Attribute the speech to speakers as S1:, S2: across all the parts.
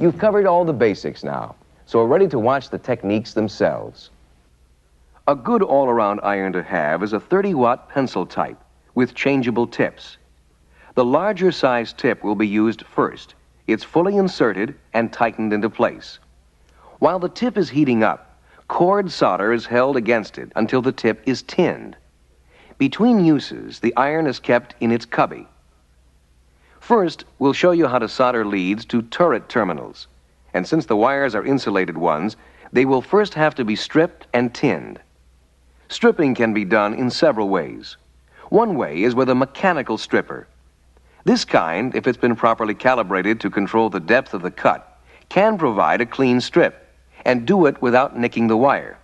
S1: You've covered all the basics now, so we're ready to watch the techniques themselves. A good all-around iron to have is a 30-watt pencil type with changeable tips. The larger size tip will be used first. It's fully inserted and tightened into place. While the tip is heating up, cord solder is held against it until the tip is tinned. Between uses, the iron is kept in its cubby. First, we'll show you how to solder leads to turret terminals. And since the wires are insulated ones, they will first have to be stripped and tinned. Stripping can be done in several ways. One way is with a mechanical stripper. This kind, if it's been properly calibrated to control the depth of the cut, can provide a clean strip and do it without nicking the wire.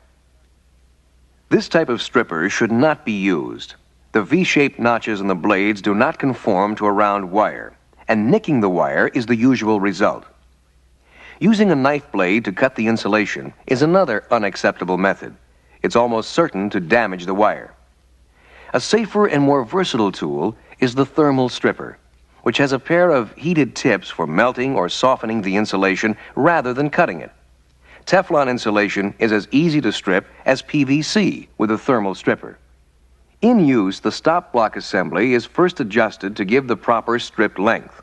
S1: This type of stripper should not be used. The V-shaped notches in the blades do not conform to a round wire, and nicking the wire is the usual result. Using a knife blade to cut the insulation is another unacceptable method. It's almost certain to damage the wire. A safer and more versatile tool is the thermal stripper, which has a pair of heated tips for melting or softening the insulation rather than cutting it. Teflon insulation is as easy to strip as PVC with a thermal stripper. In use, the stop block assembly is first adjusted to give the proper stripped length.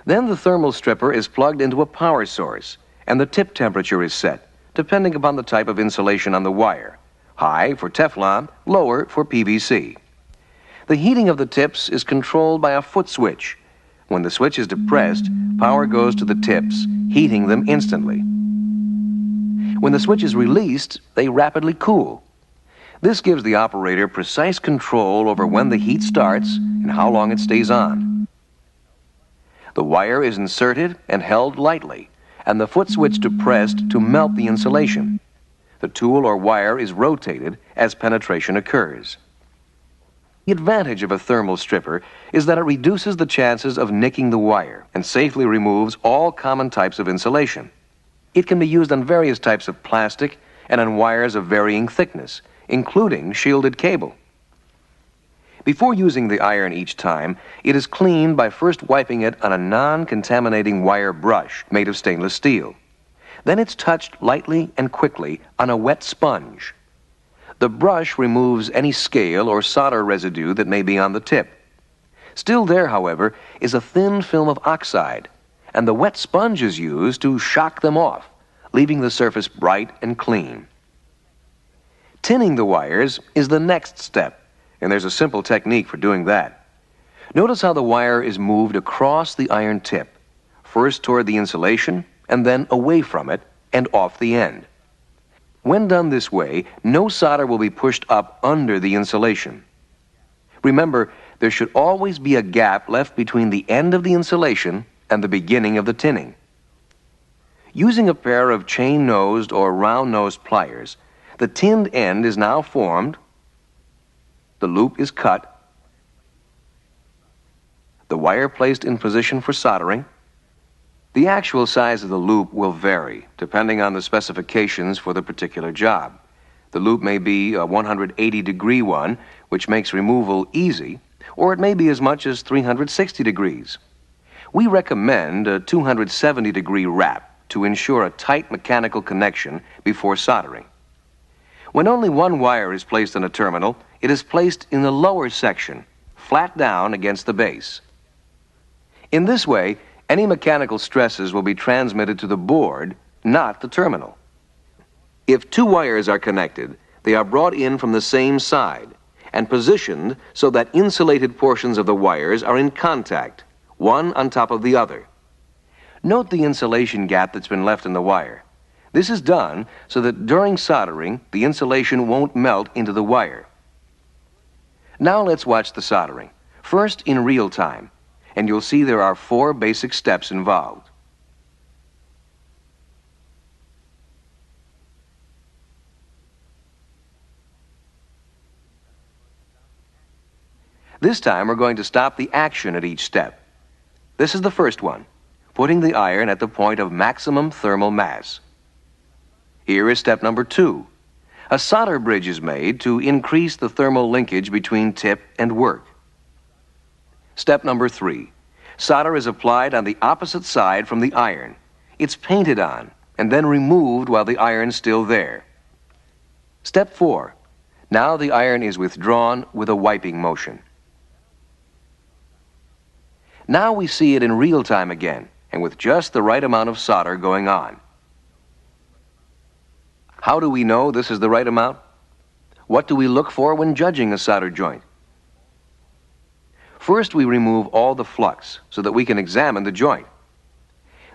S1: Then the thermal stripper is plugged into a power source, and the tip temperature is set, depending upon the type of insulation on the wire. High for Teflon, lower for PVC. The heating of the tips is controlled by a foot switch. When the switch is depressed, power goes to the tips, heating them instantly. When the switch is released, they rapidly cool. This gives the operator precise control over when the heat starts and how long it stays on. The wire is inserted and held lightly, and the foot switch depressed to melt the insulation. The tool or wire is rotated as penetration occurs. The advantage of a thermal stripper is that it reduces the chances of nicking the wire and safely removes all common types of insulation. It can be used on various types of plastic and on wires of varying thickness, including shielded cable. Before using the iron each time, it is cleaned by first wiping it on a non-contaminating wire brush made of stainless steel. Then it's touched lightly and quickly on a wet sponge. The brush removes any scale or solder residue that may be on the tip. Still there, however, is a thin film of oxide, and the wet sponge is used to shock them off, leaving the surface bright and clean. Tinning the wires is the next step, and there's a simple technique for doing that. Notice how the wire is moved across the iron tip, first toward the insulation, and then away from it and off the end. When done this way, no solder will be pushed up under the insulation. Remember, there should always be a gap left between the end of the insulation and the beginning of the tinning. Using a pair of chain-nosed or round-nosed pliers, the tinned end is now formed, the loop is cut, the wire placed in position for soldering. The actual size of the loop will vary, depending on the specifications for the particular job. The loop may be a 180-degree one, which makes removal easy, or it may be as much as 360 degrees. We recommend a 270-degree wrap to ensure a tight mechanical connection before soldering. When only one wire is placed on a terminal, it is placed in the lower section, flat down against the base. In this way, any mechanical stresses will be transmitted to the board, not the terminal. If two wires are connected, they are brought in from the same side and positioned so that insulated portions of the wires are in contact, one on top of the other. Note the insulation gap that's been left in the wire. This is done so that during soldering, the insulation won't melt into the wire. Now let's watch the soldering, first in real time, and you'll see there are 4 basic steps involved. This time we're going to stop the action at each step. This is the first one, putting the iron at the point of maximum thermal mass. Here is step number 2. A solder bridge is made to increase the thermal linkage between tip and work. Step number 3. Solder is applied on the opposite side from the iron. it's painted on and then removed while the iron's still there. Step 4. Now the iron is withdrawn with a wiping motion. Now we see it in real time again, and with just the right amount of solder going on. How do we know this is the right amount? What do we look for when judging a solder joint? First, we remove all the flux so that we can examine the joint.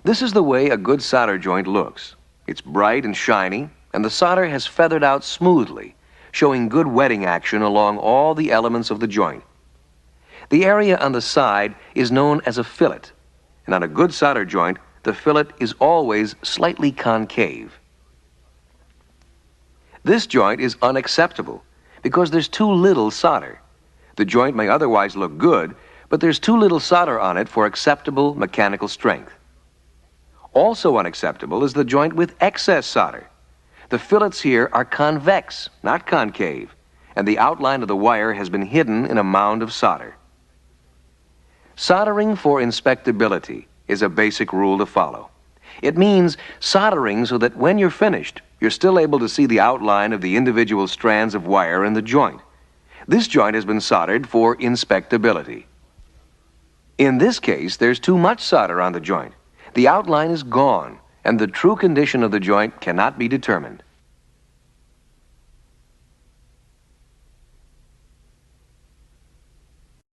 S1: This is the way a good solder joint looks. It's bright and shiny, and the solder has feathered out smoothly, showing good wetting action along all the elements of the joint. The area on the side is known as a fillet, and on a good solder joint, the fillet is always slightly concave. This joint is unacceptable because there's too little solder. The joint may otherwise look good, but there's too little solder on it for acceptable mechanical strength. Also unacceptable is the joint with excess solder. The fillets here are convex, not concave, and the outline of the wire has been hidden in a mound of solder. Soldering for inspectability is a basic rule to follow. It means soldering so that when you're finished, you're still able to see the outline of the individual strands of wire in the joint. This joint has been soldered for inspectability. In this case, there's too much solder on the joint. The outline is gone, and the true condition of the joint cannot be determined.